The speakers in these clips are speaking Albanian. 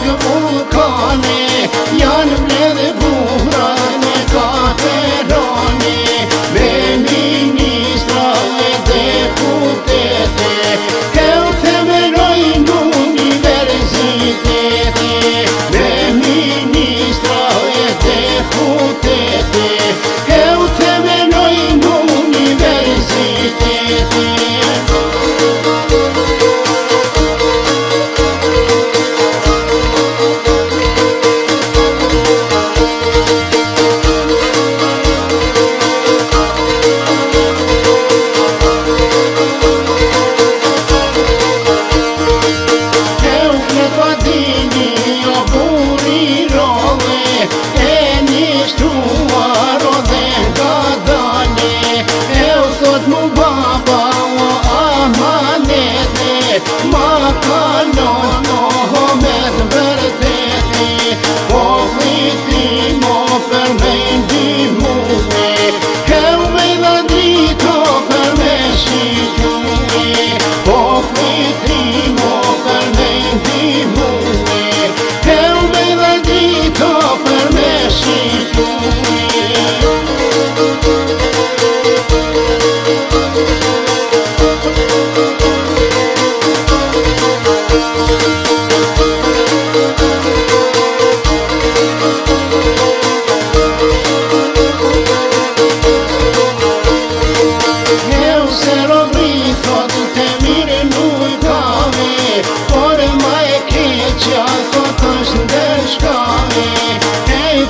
rrugë vulkane, janë mbledhe burra në katerone, me ministra e deputete, e u themelojnë universitete, me ministra e deputete, e u themelojnë universitete. Ma kalono me të vërteti, populli mo për me ndihmue, heu me dha drito për me shikue, populli mo për me ndihmue, heu me dha drito për me shikue.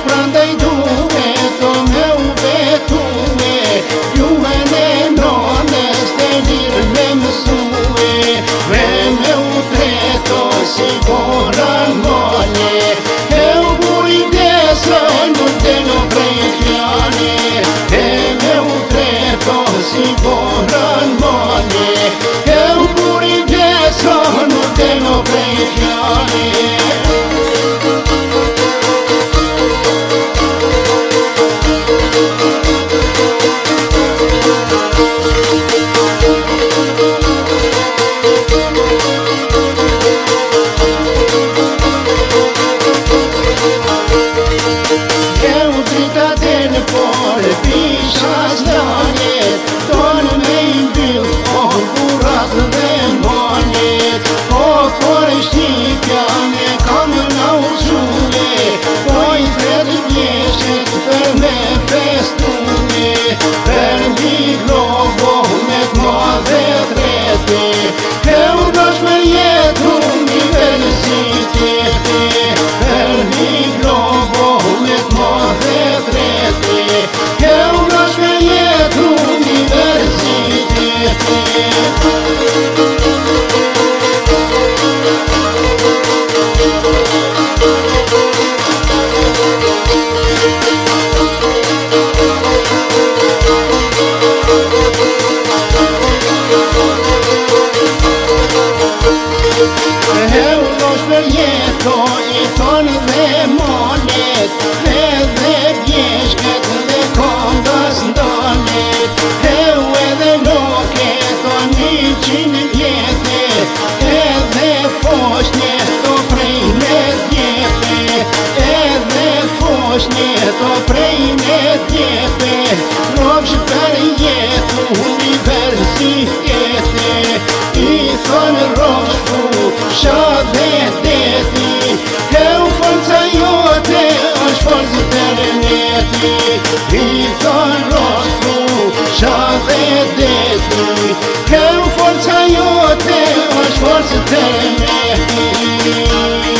Prandaj duhet o me u betue, juve në nones të lirë me mësue, me u treto si boran mole, e u bujdesa nuk të në prej fjale, e me u treto si boran mole, e u bujdesa nuk të në prej fjale. Por pisha zlanjet, tonë me imbyll, o burat dhe monjet, o por shqipja me kam na ushue, o i thedë bjeshet për me festune, për një globo me t'ma dhe trete, e u dosh me jetu universitete, për një globo me t'ma dhe trete, e u dosh me jetu universitete. I thonë dhe molet, edhe bjeshket dhe kondas ndonet, edhe loket o 100 vjete, edhe foshnjet o prej me djepe, edhe foshnjet o prej me djepe, rogsh për jetu universitete, i thonë rogshku shadhe deti, heu forca jote është forcë të rëneti, i thonë rogshku shadhe deti, heu forca jote është forcë të rëneti.